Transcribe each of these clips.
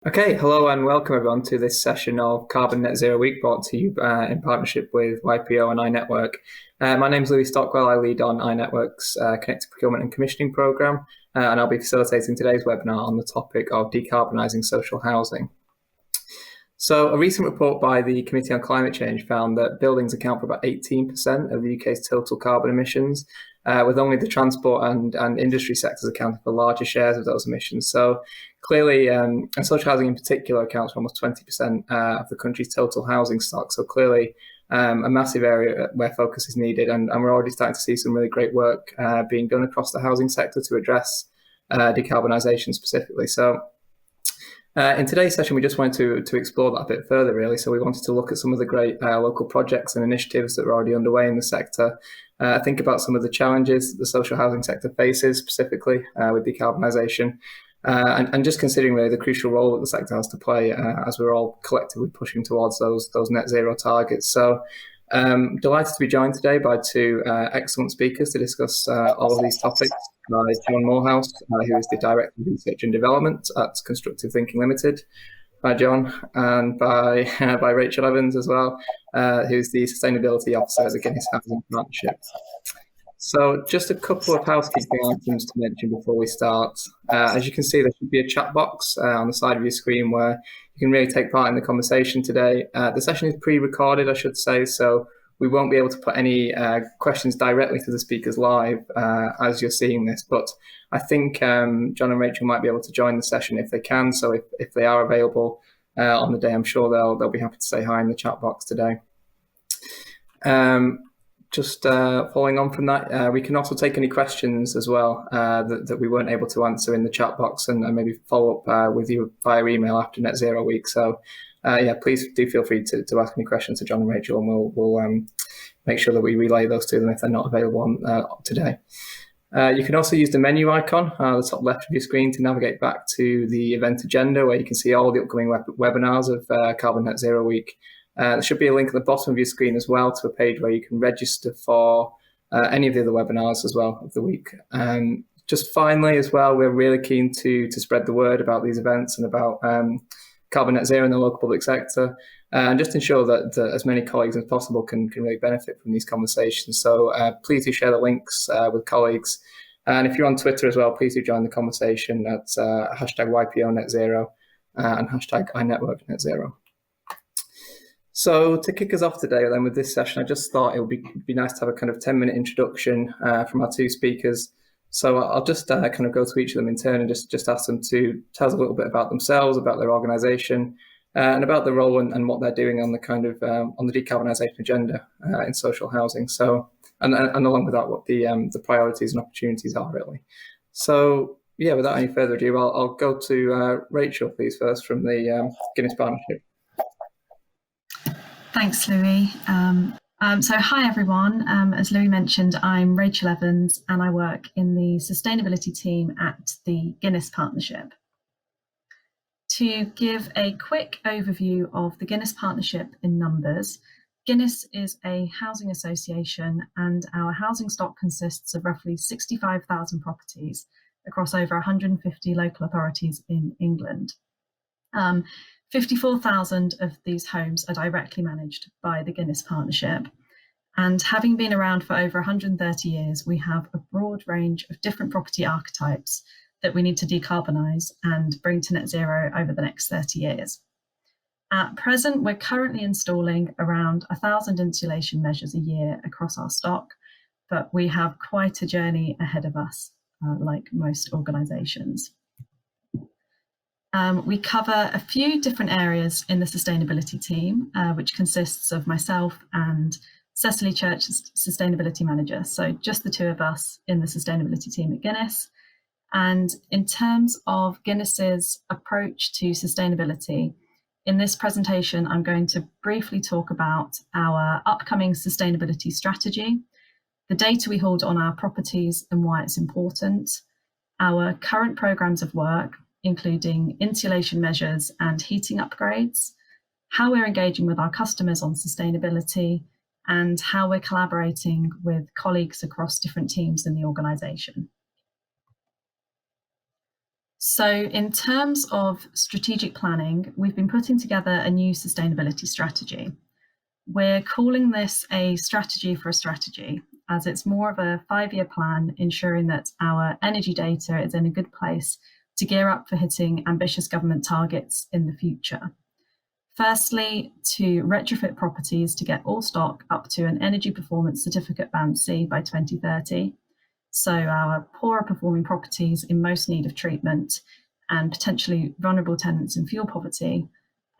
Okay, hello and welcome everyone to this session of Carbon Net Zero Week brought to you in partnership with YPO and iNetwork. My name is Louis Stockwell. I lead on iNetwork's Connected Procurement and Commissioning Programme, and I'll be facilitating today's webinar on the topic of decarbonising social housing. So a recent report by the Committee on Climate Change found that buildings account for about 18% of the UK's total carbon emissions, with only the transport and industry sectors accounting for larger shares of those emissions. So clearly, and social housing in particular accounts for almost 20% of the country's total housing stock. So clearly a massive area where focus is needed. And we're already starting to see some really great work being done across the housing sector to address decarbonisation specifically. So in today's session, we just wanted to explore that a bit further, really. So we wanted to look at some of the great local projects and initiatives that are already underway in the sector, think about some of the challenges that the social housing sector faces, specifically with decarbonisation, and just considering really the crucial role that the sector has to play as we're all collectively pushing towards those net zero targets. So delighted to be joined today by two excellent speakers to discuss all of these topics. By John Moorhouse, who is the Director of Research and Development at Constructive Thinking Limited. By John, and by Rachel Evans as well, who's the Sustainability Officer at the Guinness Housing Partnership. So just a couple of housekeeping items to mention before we start. As you can see, there should be a chat box on the side of your screen where you can really take part in the conversation today. The session is pre-recorded, I should say, so we won't be able to put any questions directly to the speakers live as you're seeing this, but I think John and Rachel might be able to join the session if they can. So if they are available on the day, I'm sure they'll be happy to say hi in the chat box today. Just following on from that, we can also take any questions as well that we weren't able to answer in the chat box and maybe follow up with you via email after Net Zero Week. So yeah, please do feel free to ask any questions to John and Rachel, and we'll make sure that we relay those to them if they're not available on today. You can also use the menu icon at the top left of your screen to navigate back to the event agenda, where you can see all the upcoming webinars of Carbon Net Zero Week. There should be a link at the bottom of your screen as well to a page where you can register for any of the other webinars as well of the week. Just finally as well, we're really keen to spread the word about these events and about Carbon Net Zero in the local public sector, and just ensure that as many colleagues as possible can really benefit from these conversations. So please do share the links with colleagues. And if you're on Twitter as well, please do join the conversation at hashtag YPONetZero and hashtag iNetworkNetZero. So to kick us off today then with this session, I just thought it would be nice to have a kind of 10-minute introduction from our two speakers. So I'll just kind of go to each of them in turn and just ask them to tell us a little bit about themselves, about their organisation, and about the role and what they're doing on the kind of on the decarbonisation agenda in social housing. So and along with that, what the priorities and opportunities are really. So yeah, without any further ado, I'll go to Rachel, please, first from the Guinness Partnership. Thanks, Louis. So hi, everyone. As Louis mentioned, I'm Rachel Evans and I work in the sustainability team at the Guinness Partnership. To give a quick overview of the Guinness Partnership in numbers, Guinness is a housing association and our housing stock consists of roughly 65,000 properties across over 150 local authorities in England. 54,000 of these homes are directly managed by the Guinness Partnership. And having been around for over 130 years, we have a broad range of different property archetypes that we need to decarbonise and bring to net zero over the next 30 years. At present, we're currently installing around 1,000 insulation measures a year across our stock, but we have quite a journey ahead of us, like most organisations. We cover a few different areas in the sustainability team, which consists of myself and Cecily Church, Sustainability Manager. So just the two of us in the sustainability team at Guinness. And in terms of Guinness's approach to sustainability, in this presentation, I'm going to briefly talk about our upcoming sustainability strategy, the data we hold on our properties and why it's important, our current programmes of work, including insulation measures and heating upgrades, how we're engaging with our customers on sustainability, and how we're collaborating with colleagues across different teams in the organisation. So in terms of strategic planning, we've been putting together a new sustainability strategy. We're calling this a strategy for a strategy, as it's more of a 5-year plan ensuring that our energy data is in a good place to gear up for hitting ambitious government targets in the future. Firstly, to retrofit properties to get all stock up to an energy performance certificate band C by 2030. So our poorer performing properties in most need of treatment and potentially vulnerable tenants in fuel poverty,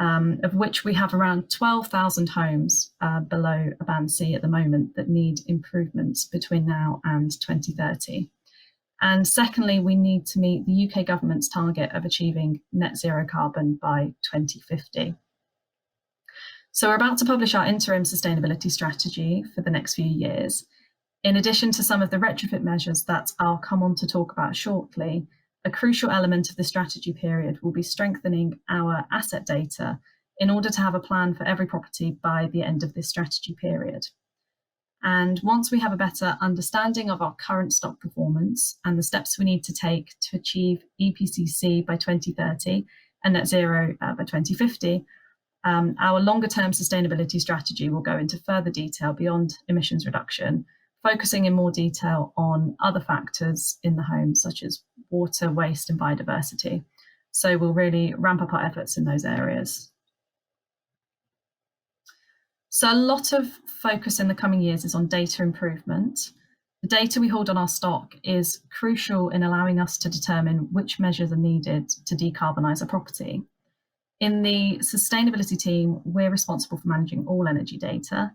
of which we have around 12,000 homes below a band C at the moment that need improvements between now and 2030. And secondly, we need to meet the UK government's target of achieving net zero carbon by 2050. So we're about to publish our interim sustainability strategy for the next few years. In addition to some of the retrofit measures that I'll come on to talk about shortly, a crucial element of the strategy period will be strengthening our asset data in order to have a plan for every property by the end of this strategy period. And once we have a better understanding of our current stock performance and the steps we need to take to achieve EPCC by 2030 and net zero by 2050, our longer term sustainability strategy will go into further detail beyond emissions reduction, focusing in more detail on other factors in the home, such as water, waste, and biodiversity. So we'll really ramp up our efforts in those areas. So a lot of focus in the coming years is on data improvement. The data we hold on our stock is crucial in allowing us to determine which measures are needed to decarbonise a property. In the sustainability team, we're responsible for managing all energy data.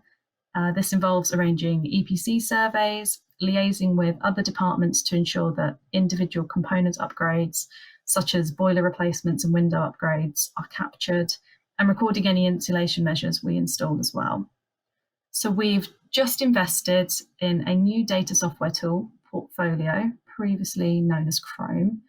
This involves arranging EPC surveys, liaising with other departments to ensure that individual component upgrades, such as boiler replacements and window upgrades, are captured, and recording any insulation measures we install as well. So we've just invested in a new data software tool, Portfolio, previously known as Chrome,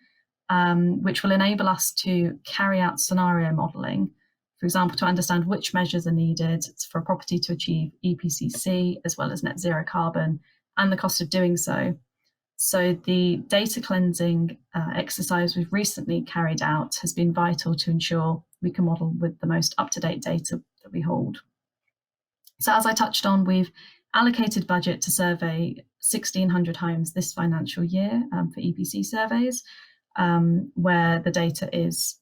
which will enable us to carry out scenario modelling, for example, to understand which measures are needed for a property to achieve EPCC, as well as net zero carbon, and the cost of doing so. So the data cleansing exercise we've recently carried out has been vital to ensure we can model with the most up-to-date data that we hold. So as I touched on, we've allocated budget to survey 1,600 homes this financial year for EPC surveys, where the data is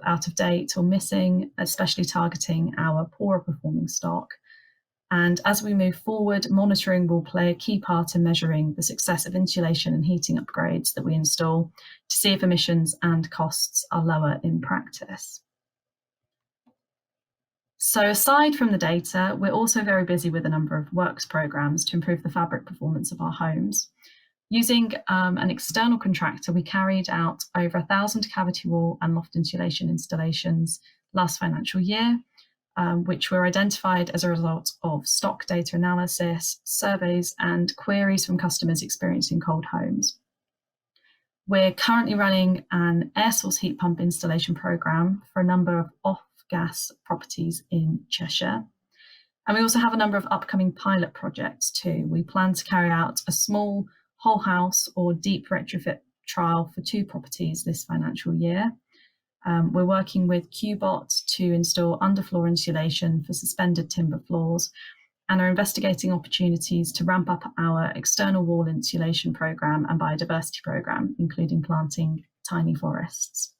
out of date or missing, especially targeting our poorer performing stock. And as we move forward, monitoring will play a key part in measuring the success of insulation and heating upgrades that we install to see if emissions and costs are lower in practice. So aside from the data, we're also very busy with a number of works programs to improve the fabric performance of our homes. Using an external contractor, we carried out over 1,000 cavity wall and loft insulation installations last financial year, which were identified as a result of stock data analysis, surveys, and queries from customers experiencing cold homes. We're currently running an air source heat pump installation programme for a number of off-gas properties in Cheshire. And we also have a number of upcoming pilot projects too. We plan to carry out a small whole house or deep retrofit trial for 2 properties this financial year. We're working with Qbot to install underfloor insulation for suspended timber floors and are investigating opportunities to ramp up our external wall insulation programme and biodiversity programme, including planting tiny forests.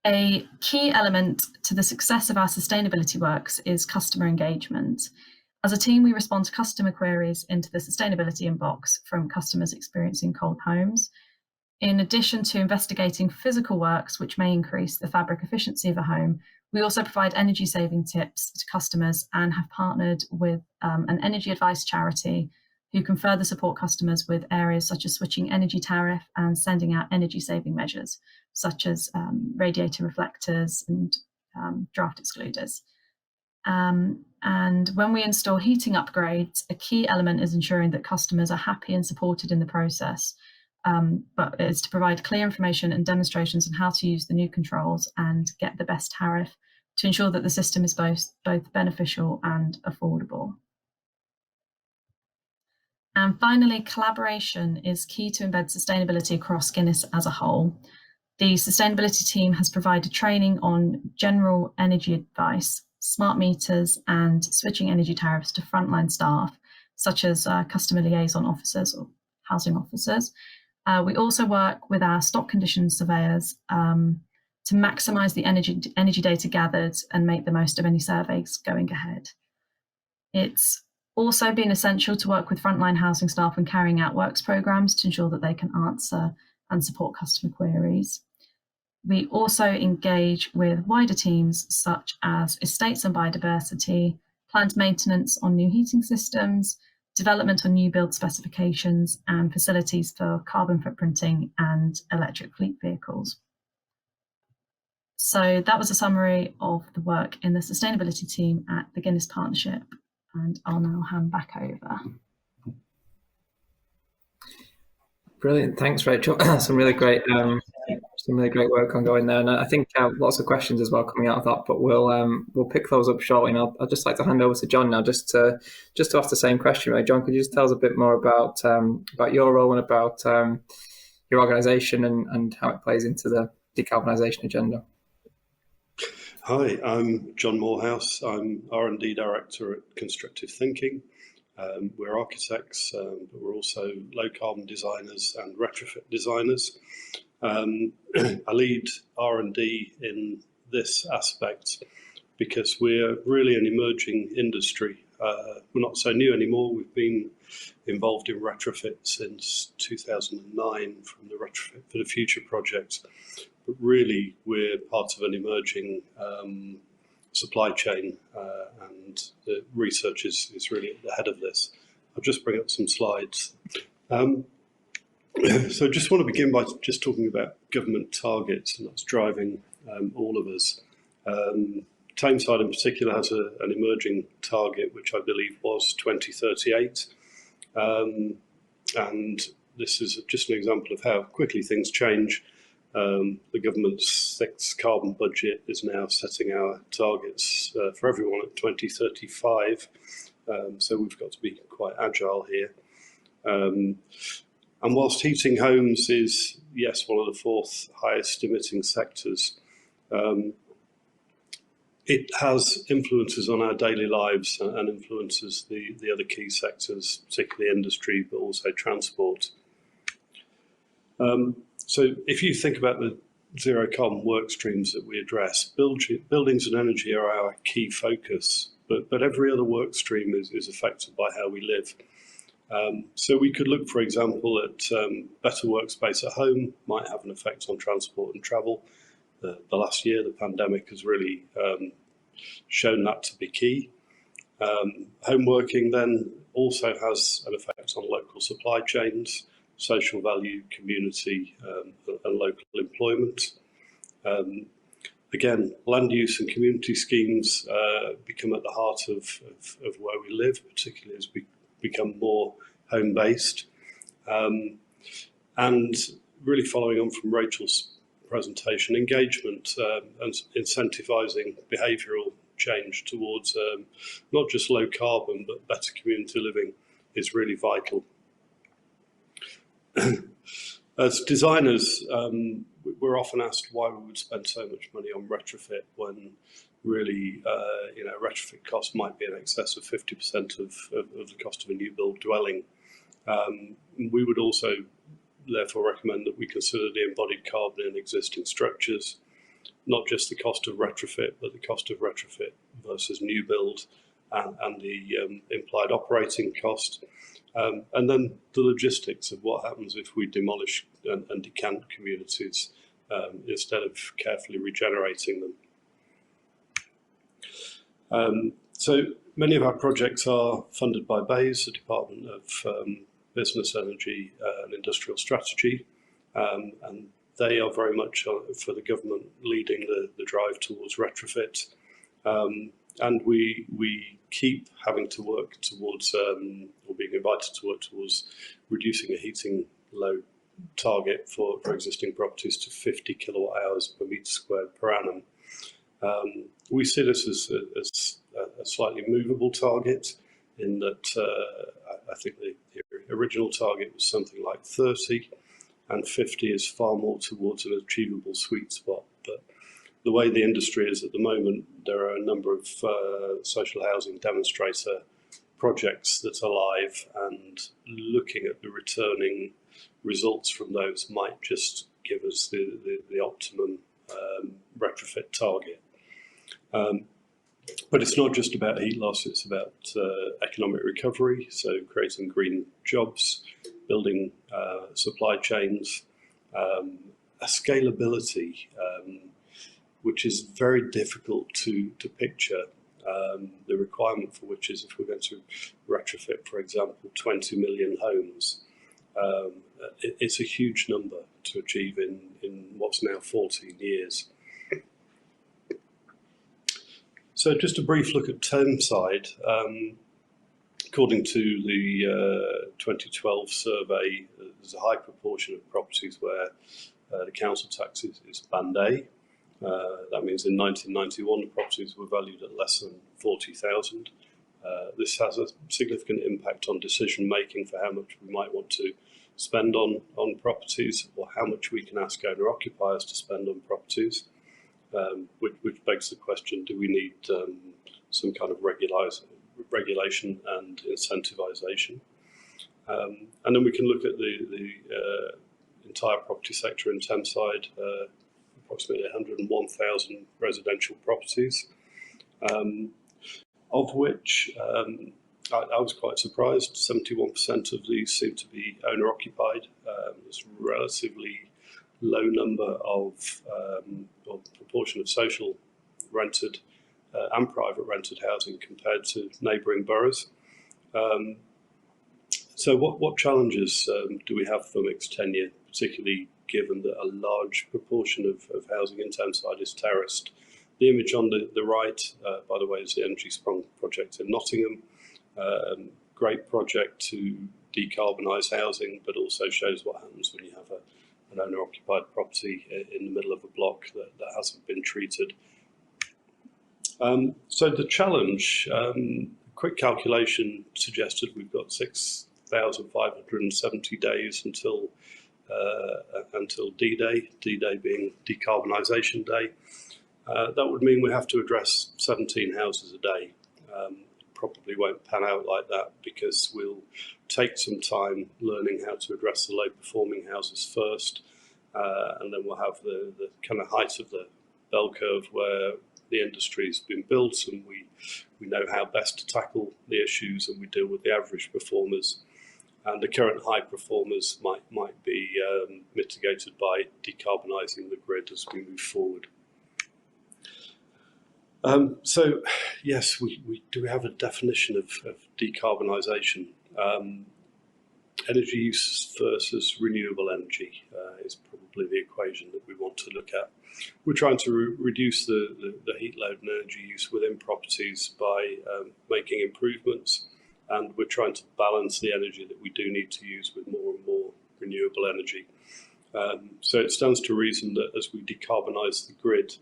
A key element to the success of our sustainability works is customer engagement. As a team, we respond to customer queries into the sustainability inbox from customers experiencing cold homes. In addition to investigating physical works which may increase the fabric efficiency of a home, we also provide energy saving tips to customers and have partnered with an energy advice charity who can further support customers with areas such as switching energy tariff and sending out energy saving measures, such as radiator reflectors and draft excluders. And when we install heating upgrades, a key element is ensuring that customers are happy and supported in the process, but it's to provide clear information and demonstrations on how to use the new controls and get the best tariff to ensure that the system is both beneficial and affordable. And finally, collaboration is key to embed sustainability across Guinness as a whole. The sustainability team has provided training on general energy advice, smart meters, and switching energy tariffs to frontline staff, such as customer liaison officers or housing officers. We also work with our stock condition surveyors to maximise the energy data gathered and make the most of any surveys going ahead. It's also been essential to work with frontline housing staff when carrying out works programmes to ensure that they can answer and support customer queries. We also engage with wider teams such as estates and biodiversity, planned maintenance on new heating systems, development on new build specifications, and facilities for carbon footprinting and electric fleet vehicles. So that was a summary of the work in the sustainability team at the Guinness Partnership, and I'll now hand back over. Brilliant, thanks, Rachel. some really great work ongoing there, and I think lots of questions as well coming out of that. But we'll pick those up shortly. And I'd just like to hand over to John now, just to ask the same question. Right, John, could you just tell us a bit more about your role and about your organisation and how it plays into the decarbonisation agenda? Hi, I'm John Moorhouse. I'm R&D Director at Constructive Thinking. We're architects, but we're also low carbon designers and retrofit designers. I lead R&D in this aspect because we're really an emerging industry. We're not so new anymore. We've been involved in retrofit since 2009 from the Retrofit for the Future project. But really, we're part of an emerging supply chain, and the research is really at the head of this. I'll just bring up some slides. So just want to begin by just talking about government targets, and that's driving all of us. Tameside in particular has an emerging target, which I believe was 2038. And this is just an example of how quickly things change. The government's sixth carbon budget is now setting our targets for everyone at 2035. So we've got to be quite agile here. And whilst heating homes is, yes, one of the fourth highest emitting sectors, it has influences on our daily lives and influences the other key sectors, particularly industry, but also transport. So if you think about the zero carbon work streams that we address, buildings and energy are our key focus, but every other work stream is affected by how we live. So we could look, for example, at better workspace at home might have an effect on transport and travel. The last year, the pandemic has really shown that to be key. Home working then also has an effect on local supply chains, social value, community, and local employment. Again, land use and community schemes become at the heart of where we live, particularly as we become more home-based. And really following on from Rachel's presentation, engagement and incentivising behavioural change towards not just low carbon, but better community living is really vital. As designers, we're often asked why we would spend so much money on retrofit when really, retrofit costs might be in excess of 50% of the cost of a new build dwelling. We would also therefore recommend that we consider the embodied carbon in existing structures, not just the cost of retrofit, but the cost of retrofit versus new build and the implied operating cost. And then the logistics of what happens if we demolish and decant communities instead of carefully regenerating them. So many of our projects are funded by BEIS, the Department of Business, Energy and Industrial Strategy, and they are very much for the government leading the drive towards retrofit. And we keep having to work towards, or being invited to work towards, reducing a heating load target for existing properties to 50 kilowatt hours per metre squared per annum. We see this as a slightly movable target. in that I think the original target was something like 30, and 50 is far more towards an achievable sweet spot. But the way the industry is at the moment, there are a number of social housing demonstrator projects that are live, and looking at the returning results from those might just give us the optimum retrofit target. But it's not just about heat loss, it's about economic recovery, so creating green jobs, building supply chains, a scalability, which is very difficult to picture. The requirement for which is, if we're going to retrofit, for example, 20 million homes, it's a huge number to achieve in what's now 14 years. So just a brief look at Thameside. According to the 2012 survey, there's a high proportion of properties where the council tax is band A. That means in 1991 the properties were valued at less than 40,000. This has a significant impact on decision making for how much we might want to spend on properties, or how much we can ask owner occupiers to spend on properties. Which begs the question, do we need some kind of regulation and incentivisation? And then we can look at the entire property sector in Thameside, approximately 101,000 residential properties, of which I was quite surprised, 71% of these seem to be owner occupied. There's a relatively low number of or proportion of social rented and private rented housing compared to neighbouring boroughs. So what challenges do we have for mixed tenure, particularly given that a large proportion of housing in Thameside is terraced? The image on the right, by the way, is the Energy Sprung project in Nottingham. Great project to decarbonise housing, but also shows what happens when you have an owner-occupied property in the middle of a block that hasn't been treated. So the challenge, quick calculation suggested we've got 6,570 days until D-Day, D-Day being Decarbonisation Day. That would mean we have to address 17 houses a day. Probably won't pan out like that, because we'll take some time learning how to address the low performing houses first, and then we'll have the kind of height of the bell curve where the industry's been built and we know how best to tackle the issues, and we deal with the average performers, and the current high performers might be mitigated by decarbonising the grid as we move forward. So yes, we have a definition of decarbonisation. Energy use versus renewable energy is probably the equation that we want to look at. We're trying to reduce the heat load and energy use within properties by making improvements, and we're trying to balance the energy that we do need to use with more and more renewable energy. So it stands to reason that as we decarbonise the grid,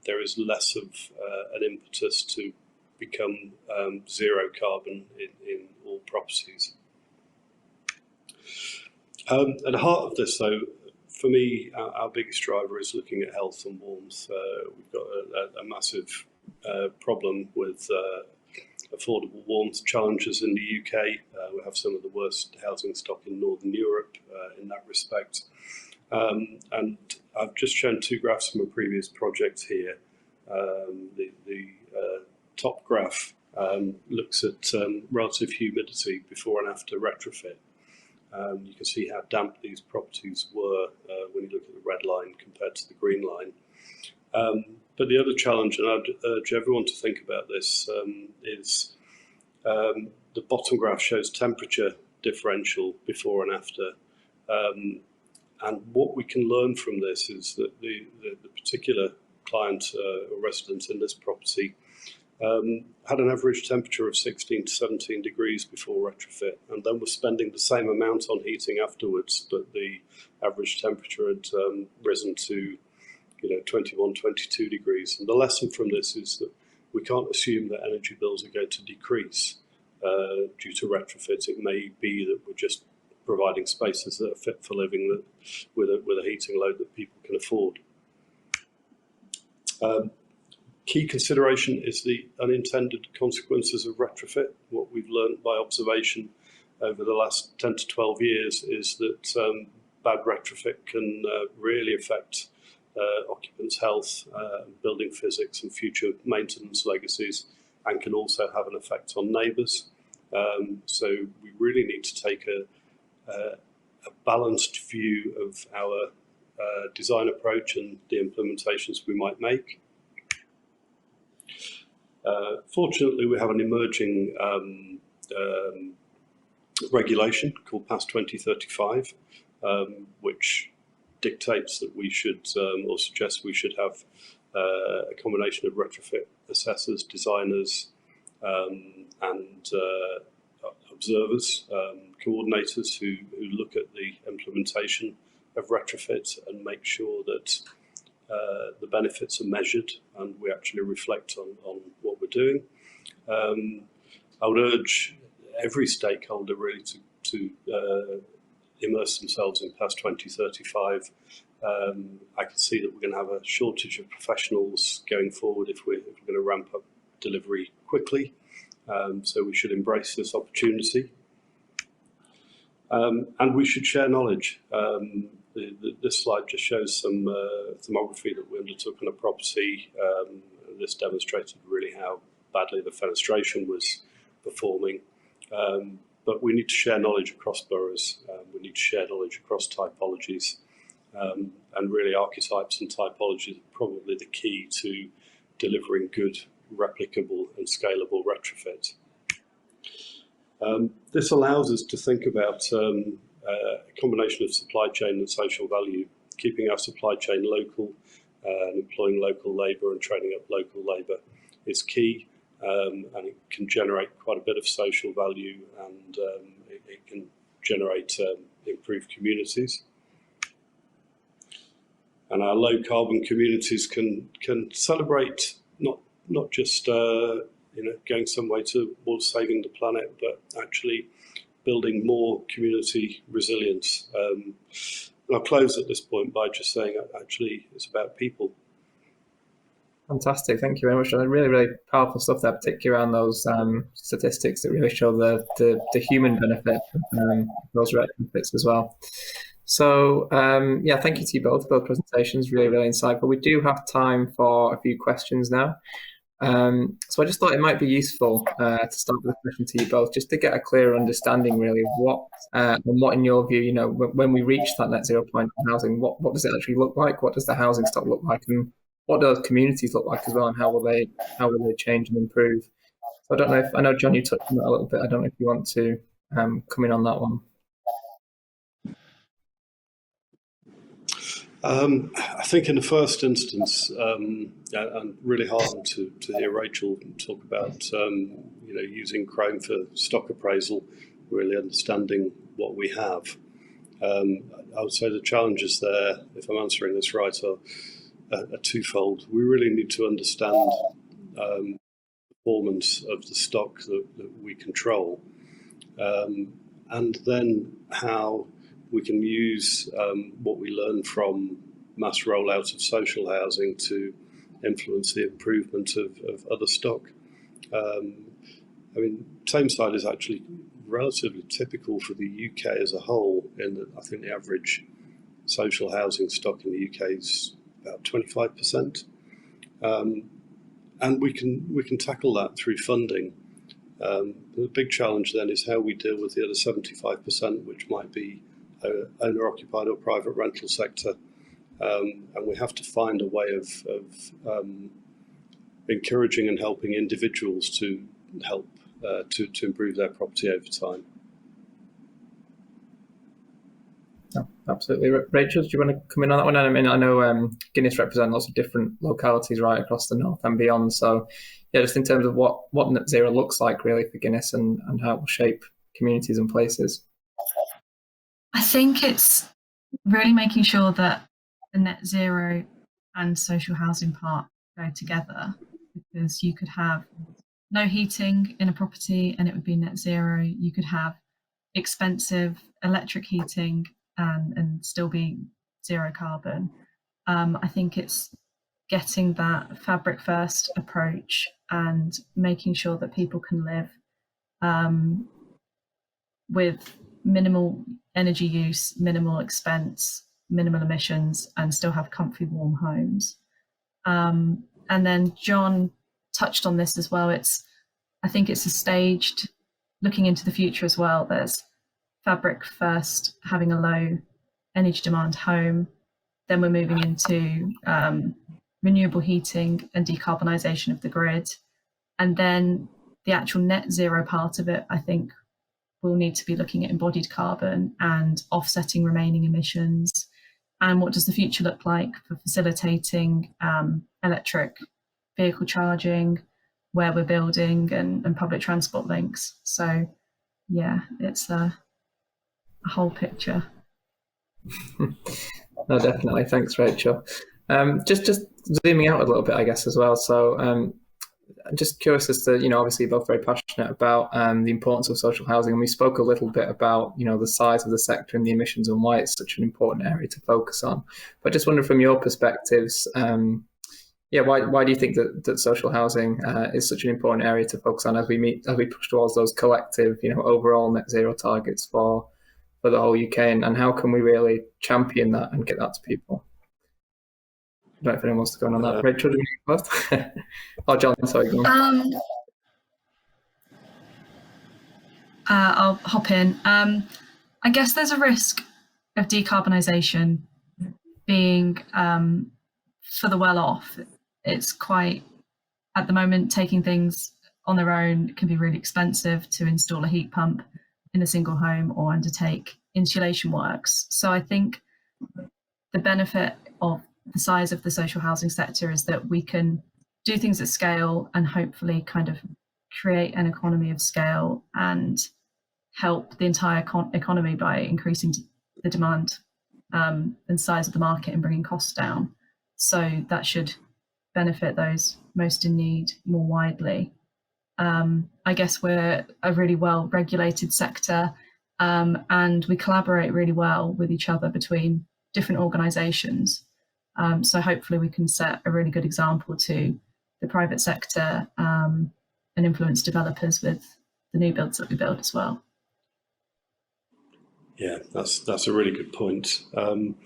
there is less of an impetus to become zero carbon in all properties. At the heart of this, though, for me, our biggest driver is looking at health and warmth. We've got a massive problem with affordable warmth challenges in the UK. We have some of the worst housing stock in Northern Europe in that respect. And I've just shown two graphs from a previous project here. The top graph looks at relative humidity before and after retrofit. You can see how damp these properties were when you look at the red line compared to the green line. But the other challenge, and I'd urge everyone to think about this, is the bottom graph shows temperature differential before and after. And what we can learn from this is that the particular client or resident in this property had an average temperature of 16 to 17 degrees before retrofit, and then was spending the same amount on heating afterwards, but the average temperature had risen to 21, 22 degrees. And the lesson from this is that we can't assume that energy bills are going to decrease. due to retrofit. It may be that we're just providing spaces that are fit for living with a heating load that people can afford. Key consideration is the unintended consequences of retrofit. What we've learned by observation over the last 10 to 12 years is that bad retrofit can really affect occupants' health, building physics and future maintenance legacies, and can also have an effect on neighbours. So we really need to take a balanced view of our design approach and the implementations we might make. Fortunately, we have an emerging regulation called PAS 2035, which dictates that we should, or suggests we should have a combination of retrofit assessors, designers, and observers, coordinators who look at the implementation of retrofit and make sure that the benefits are measured and we actually reflect on what we're doing. I would urge every stakeholder really to immerse themselves in PAS 2035. I can see that we're going to have a shortage of professionals going forward if we're going to ramp up delivery quickly. So we should embrace this opportunity. And we should share knowledge. This slide just shows some thermography that we undertook on a property. This demonstrated really how badly the fenestration was performing. But we need to share knowledge across boroughs. We need to share knowledge across typologies. And really archetypes and typologies are probably the key to delivering good, replicable and scalable retrofit. This allows us to think about a combination of supply chain and social value, keeping our supply chain local and employing local labour and training up local labour is key, and it can generate quite a bit of social value, and it can generate improved communities. And our low carbon communities can celebrate not just going some way towards saving the planet, but actually building more community resilience. And I'll close at this point by just saying actually it's about people. Fantastic, thank you very much. Really, really powerful stuff there, particularly around those statistics that really show the human benefit of those retrofits as well. So yeah, thank you to you both for those presentations, really, really insightful. We do have time for a few questions now. So I just thought it might be useful to start with a question to you both, just to get a clearer understanding really of what in your view, when we reach that net zero point in housing, what does it actually look like? What does the housing stock look like? And what do those communities look like as well? And how will they change and improve? So I know, John, you touched on that a little bit. I don't know if you want to come in on that one. I think in the first instance, I'm really heartened to hear Rachel talk about using Chrome for stock appraisal, really understanding what we have. I would say the challenges there, if I'm answering this right, are twofold. We really need to understand the performance of the stock that we control, and then how we can use what we learn from mass rollout of social housing to influence the improvement of other stock. Tameside is actually relatively typical for the UK as a whole, in that I think the average social housing stock in the UK is about 25%. And we can tackle that through funding. The big challenge then is how we deal with the other 75%, which might be owner-occupied or private rental sector, and we have to find a way of encouraging and helping individuals to help to improve their property over time. Oh, absolutely. Rachel, do you want to come in on that one? I mean, I know Guinness represent lots of different localities right across the north and beyond. So yeah, just in terms of what net zero looks like really for Guinness and how it will shape communities and places. I think it's really making sure that the net zero and social housing part go together, because you could have no heating in a property and it would be net zero. You could have expensive electric heating and still be zero carbon. I think it's getting that fabric first approach and making sure that people can live with minimal energy use, minimal expense, minimal emissions, and still have comfy, warm homes. And then John touched on this as well. I think it's a staged looking into the future as well. There's fabric first, having a low energy demand home. Then we're moving into renewable heating and decarbonisation of the grid. And then the actual net zero part of it, I think we'll need to be looking at embodied carbon and offsetting remaining emissions. And what does the future look like for facilitating electric vehicle charging, where we're building, and public transport links. So yeah, it's a whole picture. No, definitely. Thanks, Rachel. Just zooming out a little bit, I guess, as well. So I'm just curious as to, obviously you're both very passionate about the importance of social housing, and we spoke a little bit about, the size of the sector and the emissions and why it's such an important area to focus on. But I just wonder from your perspectives, why do you think that social housing is such an important area to focus on as we push towards those collective, overall net zero targets for the whole UK, and how can we really champion that and get that to people? I don't know if anyone wants to go on that. Rachel, do you want to go first? Oh, John, sorry. Go on. I'll hop in. I guess there's a risk of decarbonisation being for the well-off. It's quite, at the moment, taking things on their own can be really expensive to install a heat pump in a single home or undertake insulation works. So I think the benefit of the size of the social housing sector is that we can do things at scale and hopefully kind of create an economy of scale and help the entire economy by increasing the demand and size of the market and bringing costs down. So that should benefit those most in need more widely. I guess we're a really well regulated sector and we collaborate really well with each other between different organisations. So hopefully we can set a really good example to the private sector and influence developers with the new builds that we build as well. Yeah, that's a really good point. In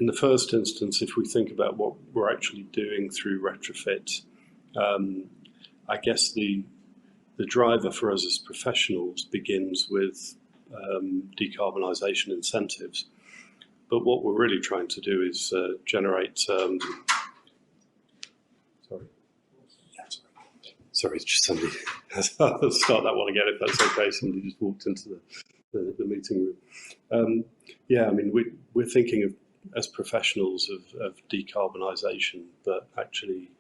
the first instance, if we think about what we're actually doing through Retrofit, I guess the driver for us as professionals begins with decarbonisation incentives. But what we're really trying to do is generate. Sorry, it's just somebody. I'll start that one again if that's okay. Somebody just walked into the meeting room. We're thinking of as professionals of decarbonisation, but actually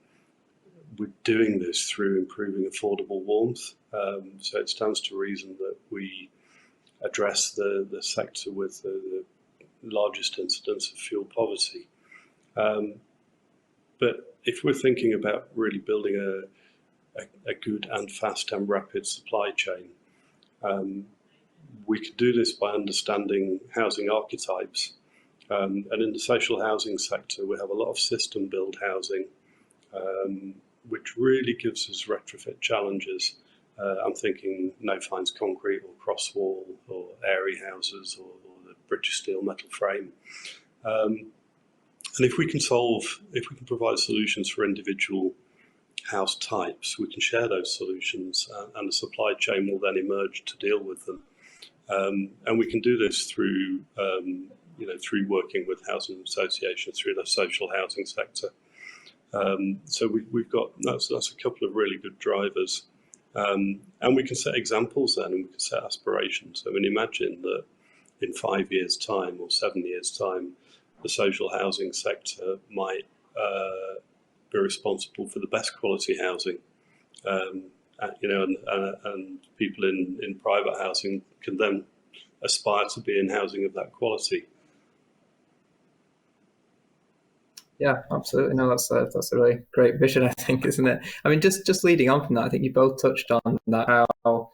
we're doing this through improving affordable warmth. So it stands to reason that we address the sector with the largest incidence of fuel poverty. But if we're thinking about really building a good and fast and rapid supply chain, we could do this by understanding housing archetypes. And in the social housing sector, we have a lot of system build housing, which really gives us retrofit challenges. I'm thinking no fines concrete or cross wall or airy houses or the British steel metal frame. And if we can provide solutions for individual house types, we can share those solutions and the supply chain will then emerge to deal with them. And we can do this through working with housing associations, through the social housing sector. So we've got, that's a couple of really good drivers. And we can set examples then, and we can set aspirations. I mean, imagine that in 5 years' time or 7 years' time, the social housing sector might be responsible for the best quality housing. And people in private housing can then aspire to be in housing of that quality. Yeah, absolutely. No, that's a really great vision, I think, isn't it? I mean, just leading on from that, I think you both touched on that how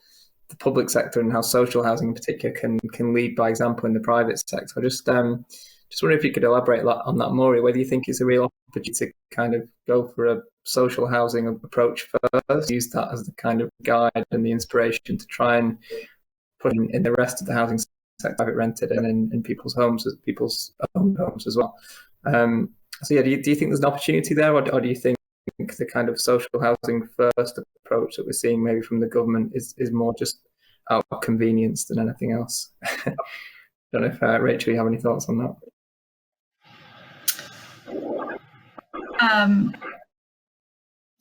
the public sector and how social housing in particular can lead by example in the private sector. I just wonder if you could elaborate on that more, whether you think it's a real opportunity to kind of go for a social housing approach first, use that as the kind of guide and the inspiration to try and put in the rest of the housing sector, private rented, and in people's homes, people's own homes as well. So yeah, do you think there's an opportunity there, or do you think the kind of social housing first approach that we're seeing maybe from the government is more just out of convenience than anything else? I don't know if Rachel, you have any thoughts on that?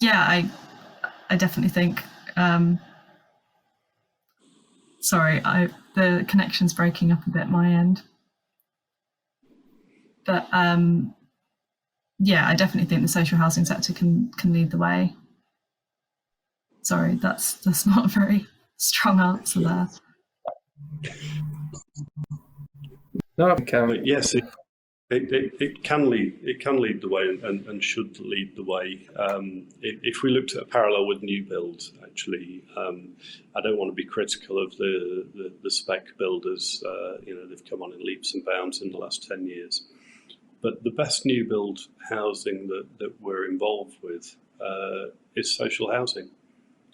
Yeah, I definitely think. Sorry, the connection's breaking up a bit my end. But yeah, I definitely think the social housing sector can lead the way. Sorry, that's not a very strong answer there. No, I think, yes, it can lead the way and should lead the way. If we looked at a parallel with new builds, actually, I don't want to be critical of the spec builders. They've come on in leaps and bounds in the last 10 years. But the best new build housing that we're involved with is social housing.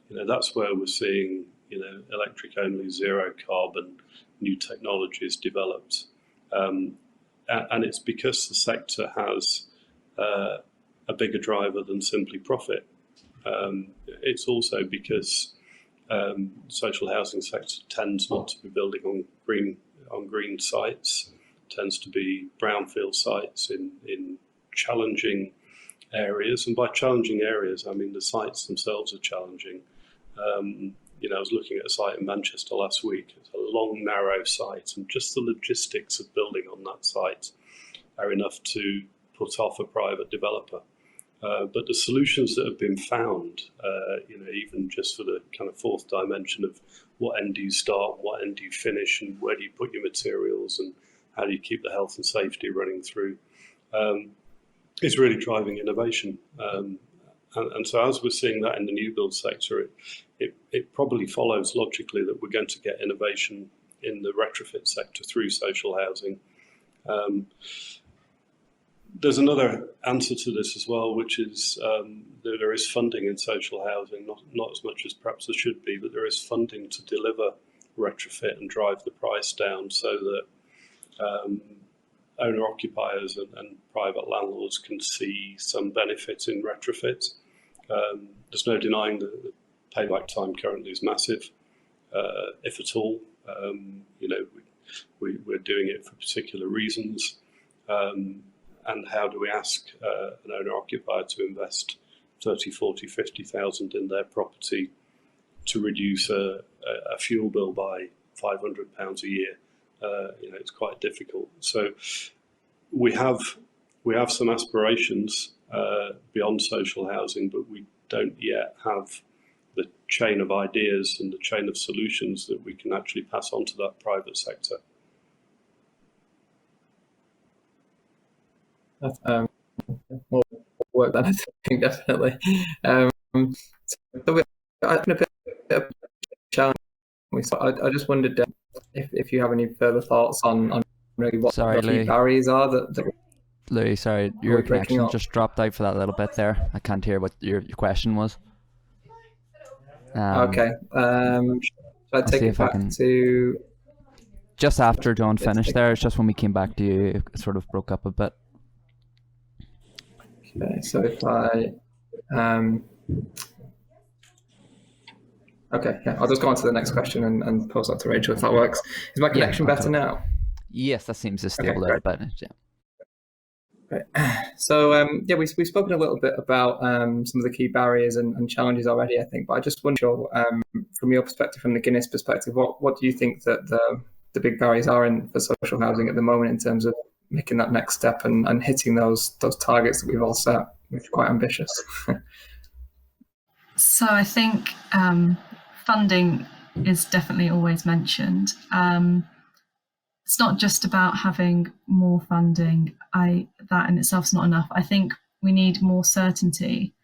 That's where we're seeing electric only, zero carbon, new technologies developed. And it's because the sector has a bigger driver than simply profit. It's also because social housing sector tends not to be building on green sites, tends to be brownfield sites in challenging areas. And by challenging areas, I mean the sites themselves are challenging. I was looking at a site in Manchester last week. It's a long, narrow site, and just the logistics of building on that site are enough to put off a private developer. But the solutions that have been found, even just for the kind of fourth dimension of what end do you start, what end do you finish, and where do you put your materials, and how do you keep the health and safety running through, is really driving innovation. And so as we're seeing that in the new build sector, it probably follows logically that we're going to get innovation in the retrofit sector through social housing. There's another answer to this as well, which is there is funding in social housing, not as much as perhaps there should be, but there is funding to deliver retrofit and drive the price down so that owner-occupiers and private landlords can see some benefit in retrofit. There's no denying that the payback time currently is massive, if at all. We're doing it for particular reasons. And how do we ask an owner-occupier to invest 30, 40, 50,000 in their property to reduce a fuel bill by £500 a year? It's quite difficult. So we have some aspirations beyond social housing, but we don't yet have the chain of ideas and the chain of solutions that we can actually pass on to that private sector. More work than I think, definitely. So I think a bit of a challenge. I just wondered if you have any further thoughts on really what the key barriers are that Louis, sorry, your connection just dropped out for that little bit there. I can't hear what your question was. Okay. Should I take it back to... Just after John finished there, it's just when we came back to you, it sort of broke up a bit. Okay, so if I... Okay, yeah, I'll just go on to the next question and pose that to Rachel if that works. Is my connection better now? Yes, that seems to stable a bit. Yeah. Right. So we've spoken a little bit about some of the key barriers and challenges already, I think. But I just wonder, from your perspective, from the Guinness perspective, what do you think that the big barriers are for social housing at the moment in terms of making that next step and hitting those targets that we've all set, which are quite ambitious? So I think funding is definitely always mentioned. it's not just about having more funding. That in itself is not enough. I think we need more certainty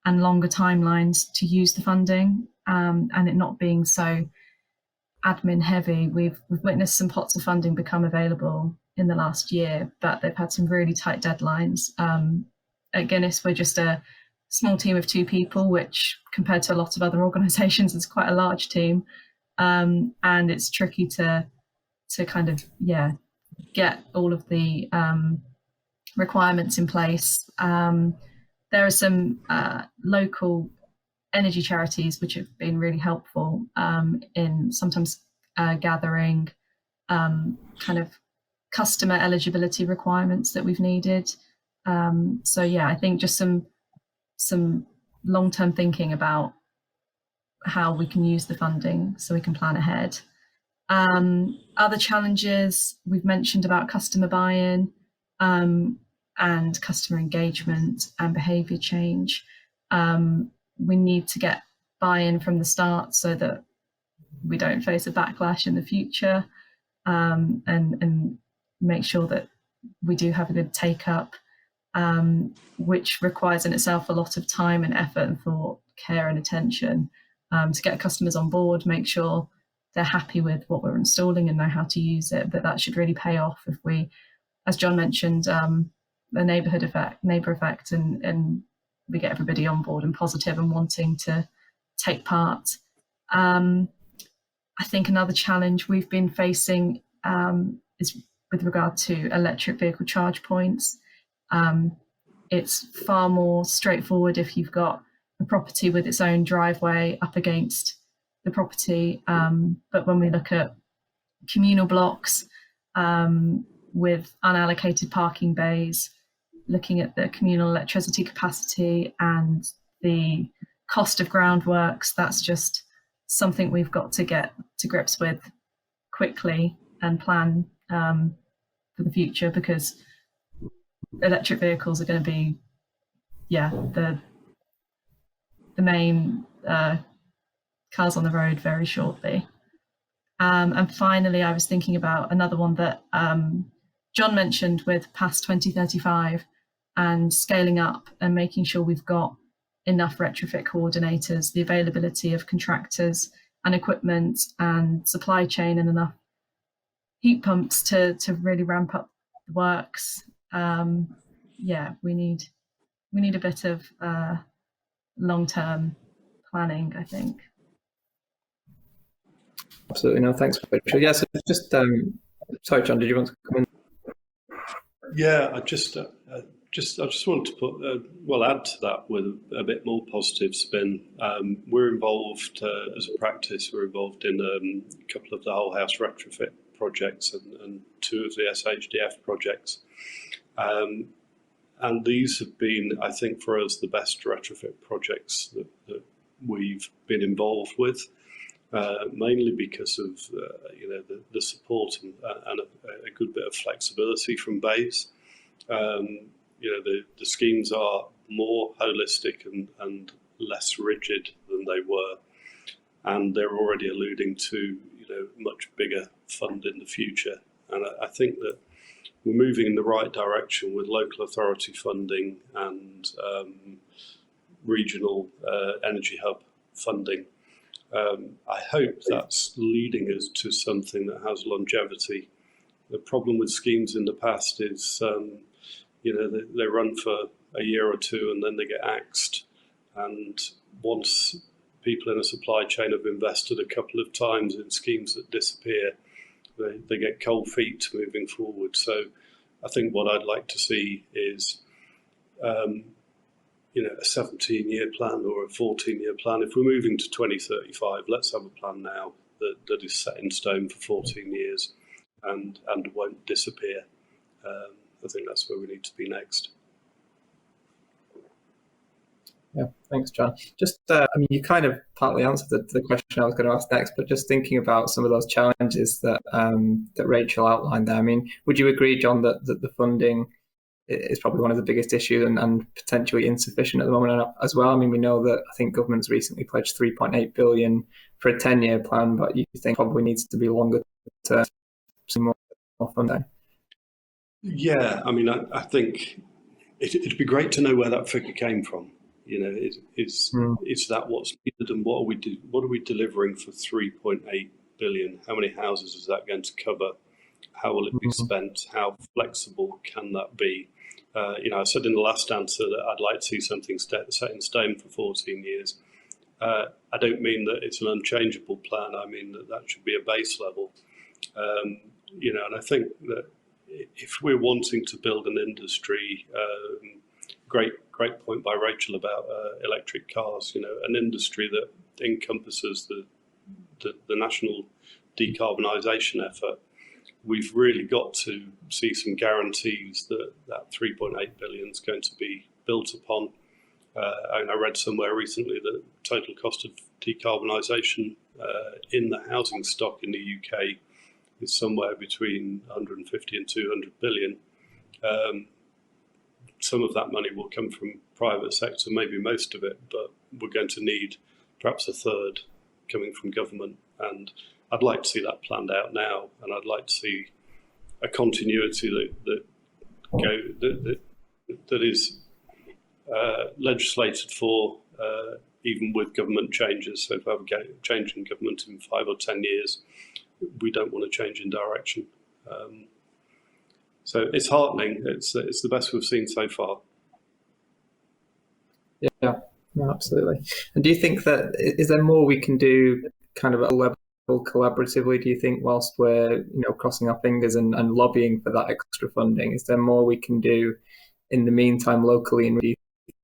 and longer timelines to use the funding, and it not being so admin heavy. We've witnessed some pots of funding become available in the last year, but they've had some really tight deadlines. At Guinness, we're just a small team of 2 people, which compared to a lot of other organisations is quite a large team, and it's tricky to kind of get all of the requirements in place. There are some local energy charities which have been really helpful in sometimes gathering kind of customer eligibility requirements that we've needed. So I think just some long-term thinking about how we can use the funding so we can plan ahead. Other challenges we've mentioned about customer buy-in and customer engagement and behaviour change. We need to get buy-in from the start so that we don't face a backlash in the future, and make sure that we do have a good take-up, which requires in itself a lot of time and effort and thought, care and attention to get customers on board, make sure they're happy with what we're installing and know how to use it. But that should really pay off if we, as John mentioned, the neighbour effect, and we get everybody on board and positive and wanting to take part. I think another challenge we've been facing is with regard to electric vehicle charge points. It's far more straightforward if you've got a property with its own driveway up against the property. But when we look at communal blocks with unallocated parking bays, looking at the communal electricity capacity and the cost of groundworks, that's just something we've got to get to grips with quickly and plan for the future, because electric vehicles are going to be the main cars on the road very shortly. And finally, I was thinking about another one that John mentioned with past 2035 and scaling up and making sure we've got enough retrofit coordinators, the availability of contractors and equipment and supply chain, and enough heat pumps to really ramp up the works. We need a bit of long-term planning, I think. Absolutely. No, thanks, Rachel. Yeah, so just sorry, John, did you want to come in? Yeah, I just wanted to add to that with a bit more positive spin. We're involved as a practice. We're involved in a couple of the whole house retrofit projects and 2 of the SHDF projects, and these have been, I think, for us, the best retrofit projects that we've been involved with. Mainly because of the support and a good bit of flexibility from BEIS. The schemes are more holistic and less rigid than they were, and they're already alluding to much bigger fund in the future. And I think that we're moving in the right direction with local authority funding and regional energy hub funding. I hope that's leading us to something that has longevity. The problem with schemes in the past is, they run for a year or 2 and then they get axed. And once people in a supply chain have invested a couple of times in schemes that disappear, they get cold feet moving forward. So I think what I'd like to see is a 17-year plan or a 14-year plan. If we're moving to 2035, let's have a plan now that is set in stone for 14 years and won't disappear. I think that's where we need to be next. Yeah, thanks, John. Just, you kind of partly answered the question I was going to ask next, but just thinking about some of those challenges that Rachel outlined there. Would you agree, John, that the funding is probably one of the biggest issues and potentially insufficient at the moment as well? We know that I think government's recently pledged 3.8 billion for a 10-year plan, but you think probably needs to be longer term, some more funding? Yeah, I mean, I think it'd be great to know where that figure came from. You know, is that what's needed, and what are we delivering for 3.8 billion? How many houses is that going to cover? How will it be spent? How flexible can that be? You know, I said in the last answer that I'd like to see something set in stone for 14 years. I don't mean that it's an unchangeable plan. I mean that should be a base level. You know, and I think that if we're wanting to build an industry, great point by Rachel about electric cars. You know, an industry that encompasses the national decarbonisation effort. We've really got to see some guarantees that 3.8 billion is going to be built upon. And I read somewhere recently that total cost of decarbonisation in the housing stock in the UK is somewhere between 150 and 200 billion. Some of that money will come from private sector, maybe most of it, but we're going to need perhaps a third coming from government. And I'd like to see that planned out now, and I'd like to see a continuity that is legislated for, even with government changes. So if we have a change in government in 5 or 10 years, we don't want to change in direction. So it's heartening. It's the best we've seen so far. Yeah, no, absolutely. And do you think that is there more we can do, kind of at a level collaboratively? Do you think, whilst we're crossing our fingers and lobbying for that extra funding, is there more we can do in the meantime locally? And do you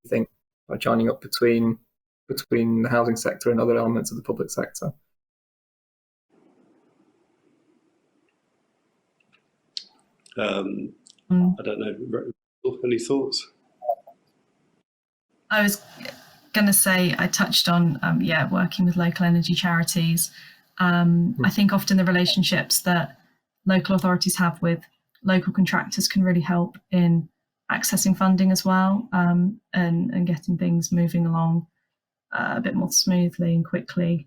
think by joining up between the housing sector and other elements of the public sector? I don't know. Any thoughts? I was going to say, I touched on, working with local energy charities. I think often the relationships that local authorities have with local contractors can really help in accessing funding as well, and getting things moving along a bit more smoothly and quickly,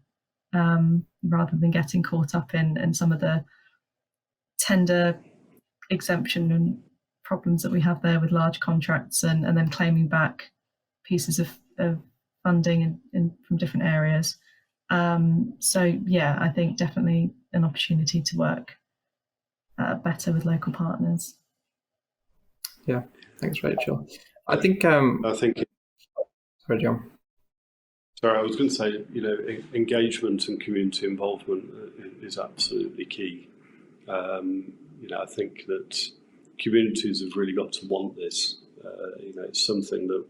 rather than getting caught up in some of the tender exemption and problems that we have there with large contracts, and then claiming back pieces of funding from different areas. So yeah, I think definitely an opportunity to work better with local partners. Yeah, thanks, Rachel. I think. Sorry, John. Sorry, I was going to say, engagement and community involvement is absolutely key. I think that communities have really got to want this. It's something that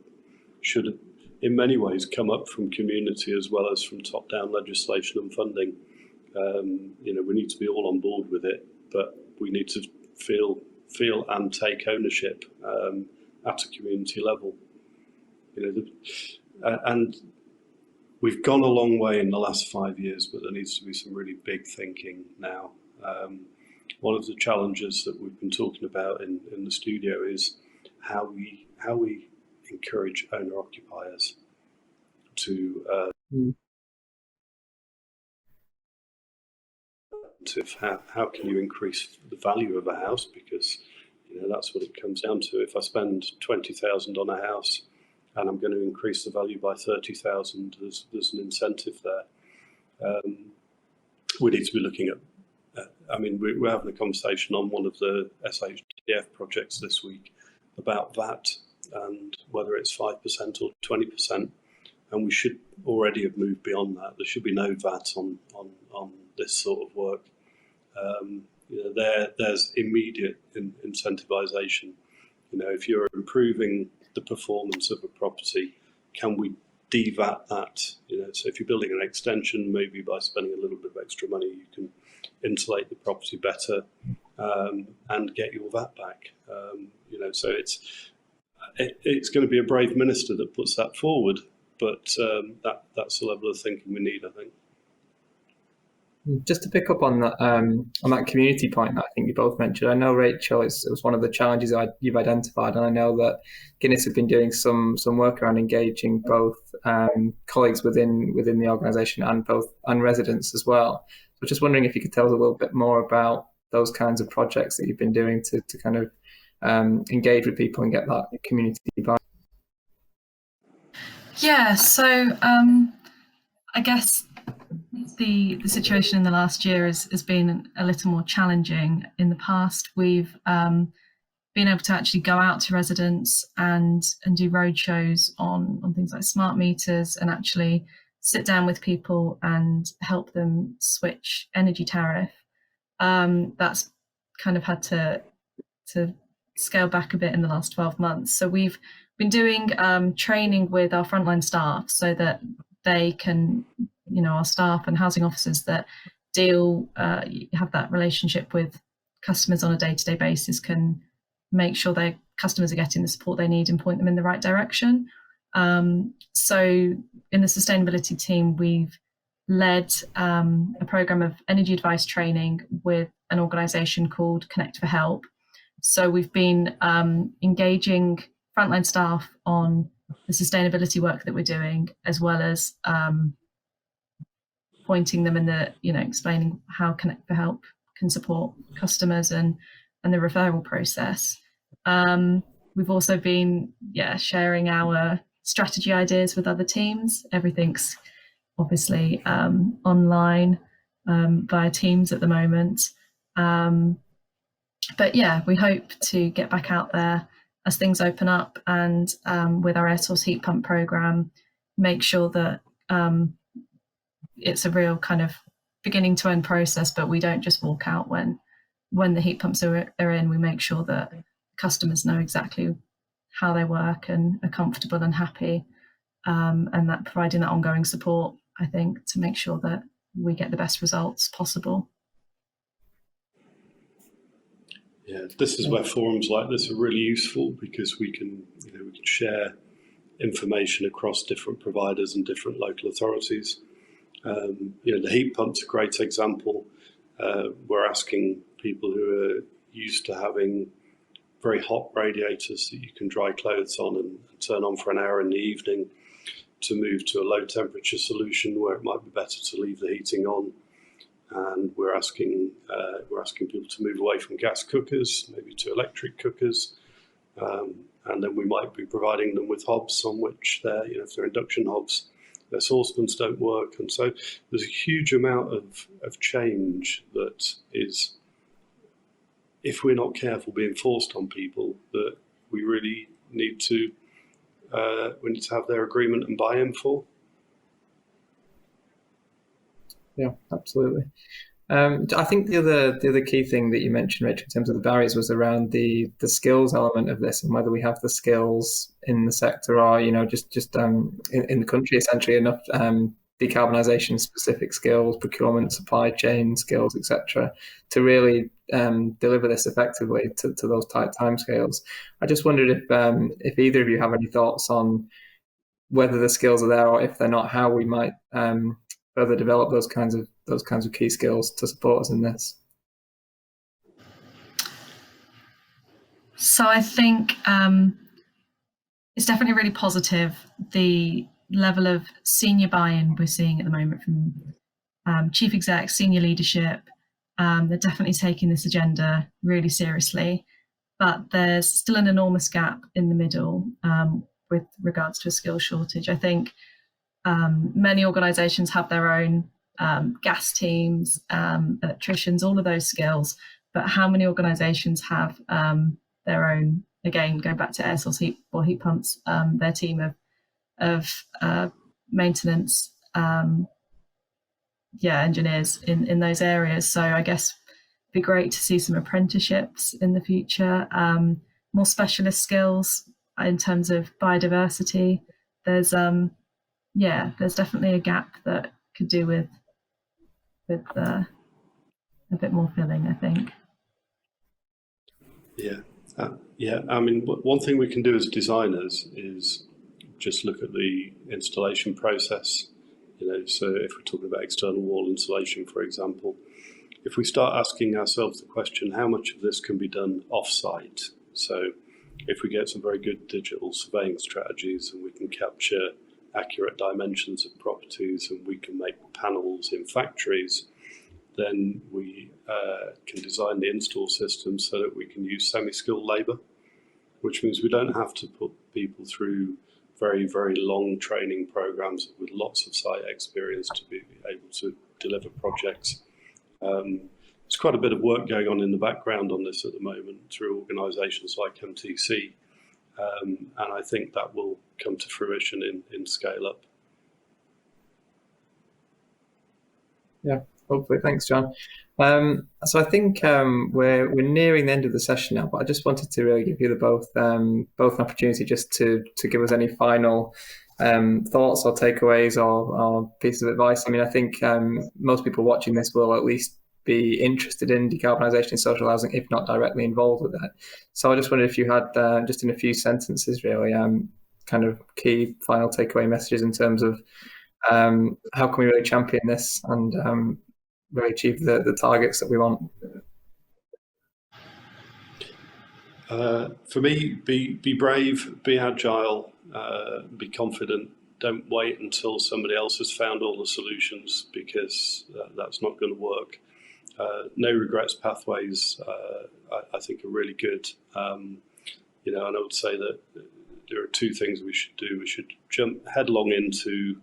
should, in many ways, come up from community as well as from top-down legislation and funding. We need to be all on board with it, but we need to feel and take ownership at a community level. And we've gone a long way in the last 5 years, but there needs to be some really big thinking now. One of the challenges that we've been talking about in the studio is how we encourage owner-occupiers to how can you increase the value of a house, because that's what it comes down to. If I spend 20,000 on a house and I'm going to increase the value by 30,000, there's an incentive there. We need to be looking at. We're having a conversation on one of the SHDF projects this week about VAT and whether it's 5% or 20%, and we should already have moved beyond that. There should be no VAT on this sort of work. There's immediate incentivization. If you're improving the performance of a property, can we de-VAT that? So if you're building an extension, maybe by spending a little bit of extra money, you can insulate the property better and get your VAT back. So it's going to be a brave minister that puts that forward, but that's the level of thinking we need, I think. Just to pick up on that community point that I think you both mentioned, I know, Rachel, it was one of the challenges you've identified, and I know that Guinness have been doing some work around engaging both colleagues within the organisation and residents as well. So just wondering if you could tell us a little bit more about those kinds of projects that you've been doing to kind of engage with people and get that community buy? Yeah, so I guess the situation in the last year has been a little more challenging. In the past, we've been able to actually go out to residents and do roadshows on things like smart meters, and actually sit down with people and help them switch energy tariff. That's kind of had to scale back a bit in the last 12 months. So we've been doing training with our frontline staff so that they can, our staff and housing officers that have that relationship with customers on a day-to-day basis can make sure their customers are getting the support they need and point them in the right direction. So in the sustainability team, we've led a program of energy advice training with an organisation called Connect for Help. So we've been engaging frontline staff on the sustainability work that we're doing, as well as pointing them in the, explaining how Connect for Help can support customers and the referral process. We've also been sharing our strategy ideas with other teams. Everything's obviously online via Teams at the moment. But yeah, we hope to get back out there as things open up, and with our air source heat pump program, make sure that it's a real kind of beginning to end process, but we don't just walk out when the heat pumps are in. We make sure that customers know exactly how they work and are comfortable and happy, and that providing that ongoing support, I think, to make sure that we get the best results possible. Yeah, this is where forums like this are really useful, because we can share information across different providers and different local authorities. The heat pump's a great example. We're asking people who are used to having very hot radiators that you can dry clothes on and turn on for an hour in the evening to move to a low temperature solution where it might be better to leave the heating on. And we're asking people to move away from gas cookers, maybe to electric cookers, and then we might be providing them with hobs on which if they're induction hobs, their saucepans don't work. And so there's a huge amount of change that is, if we're not careful, being forced on people, that we really need to have their agreement and buy-in for. Yeah, absolutely. I think the other key thing that you mentioned, Rich, in terms of the barriers, was around the skills element of this, and whether we have the skills in the sector, or just in the country, essentially, enough decarbonisation specific skills, procurement, supply chain skills, etc., to really deliver this effectively to those tight timescales. I just wondered if either of you have any thoughts on whether the skills are there, or if they're not, how we might further develop those kinds of key skills to support us in this. So I think it's definitely really positive, the level of senior buy-in we're seeing at the moment from chief execs, senior leadership. They're definitely taking this agenda really seriously, but there's still an enormous gap in the middle with regards to a skill shortage. I think many organisations have their own gas teams, electricians, all of those skills, but how many organisations have their own, again, going back to air source heat pumps, their team of maintenance engineers in those areas. So I guess it'd be great to see some apprenticeships in the future, more specialist skills in terms of biodiversity. There's definitely a gap that could do with a bit more filling, I think. Yeah. I mean, one thing we can do as designers is just look at the installation process. So if we're talking about external wall insulation, for example, if we start asking ourselves the question, how much of this can be done off-site? So if we get some very good digital surveying strategies and we can capture accurate dimensions of properties and we can make panels in factories, then we can design the install system so that we can use semi-skilled labour, which means we don't have to put people through very, very long training programs with lots of site experience to be able to deliver projects. There's quite a bit of work going on in the background on this at the moment through organisations like MTC, and I think that will come to fruition in scale up. Yeah, hopefully. Thanks, John. So I think we're nearing the end of the session now, but I just wanted to really give you both an opportunity just to give us any final thoughts or takeaways or pieces of advice. I mean, I think most people watching this will at least be interested in decarbonisation in social housing, if not directly involved with that. So I just wondered if you had, just in a few sentences really, kind of key final takeaway messages in terms of how can we really champion this and really achieve the targets that we want. For me, be brave, be agile, be confident. Don't wait until somebody else has found all the solutions, because that's not going to work. No regrets pathways, I think, are really good. And I would say that there are two things we should do. We should jump headlong into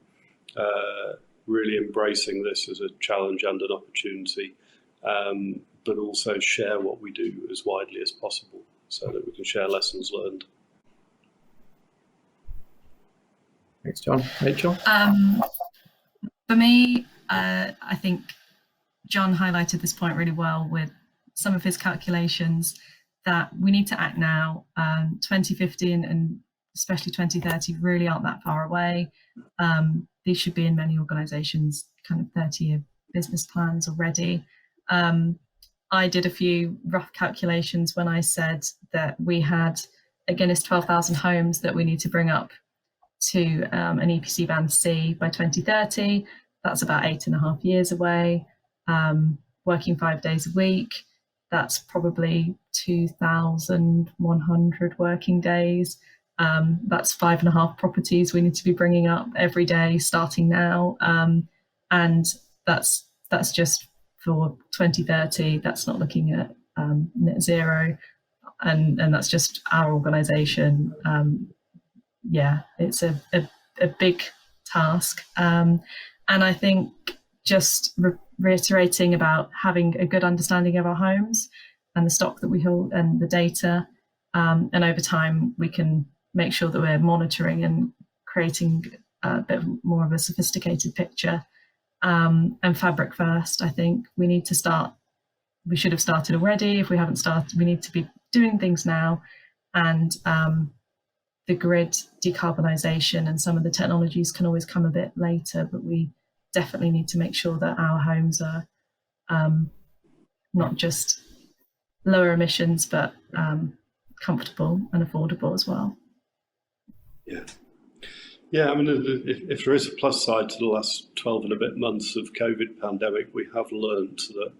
really embracing this as a challenge and an opportunity, but also share what we do as widely as possible so that we can share lessons learned. Thanks, John. Rachel? For me, I think John highlighted this point really well with some of his calculations that we need to act now. 2050 and especially 2030 really aren't that far away. These should be in many organisations' kind of 30-year business plans already. I did a few rough calculations when I said that we had a Guinness 12,000 homes that we need to bring up to an EPC band C by 2030. That's about 8.5 years away. Working 5 days a week, that's probably 2,100 working days. That's 5.5 properties we need to be bringing up every day starting now, and that's just for 2030. That's not looking at net zero, and that's just our organisation. It's a big task, and I think just reiterating about having a good understanding of our homes and the stock that we hold and the data, and over time we can make sure that we're monitoring and creating a bit more of a sophisticated picture. And fabric first, I think we need to start. We should have started already. If we haven't started, we need to be doing things now. And the grid decarbonisation and some of the technologies can always come a bit later, but we definitely need to make sure that our homes are not just lower emissions, but comfortable and affordable as well. Yeah. I mean, if there is a plus side to the last 12 and a bit months of COVID pandemic, we have learned that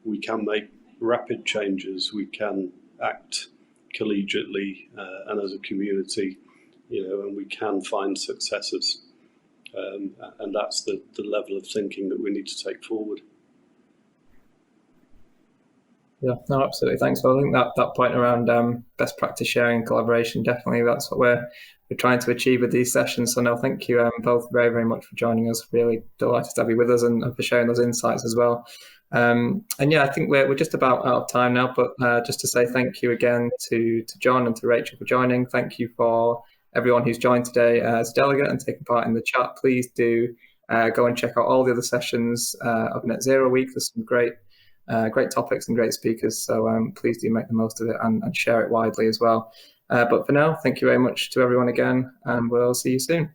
we can make rapid changes. We can act collegiately and as a community, and we can find successes. And that's the level of thinking that we need to take forward. Yeah, no, absolutely. Thanks. Well, I think that point around best practice sharing and collaboration, definitely that's what we're trying to achieve with these sessions. So no, thank you both very, very much for joining us. Really delighted to have you with us and for sharing those insights as well. And yeah, I think we're just about out of time now, but just to say thank you again to John and to Rachel for joining. Thank you for everyone who's joined today as a delegate and taken part in the chat. Please do go and check out all the other sessions of Net Zero Week. There's some great topics and great speakers, so please do make the most of it and share it widely as well. But for now, thank you very much to everyone again, and we'll see you soon.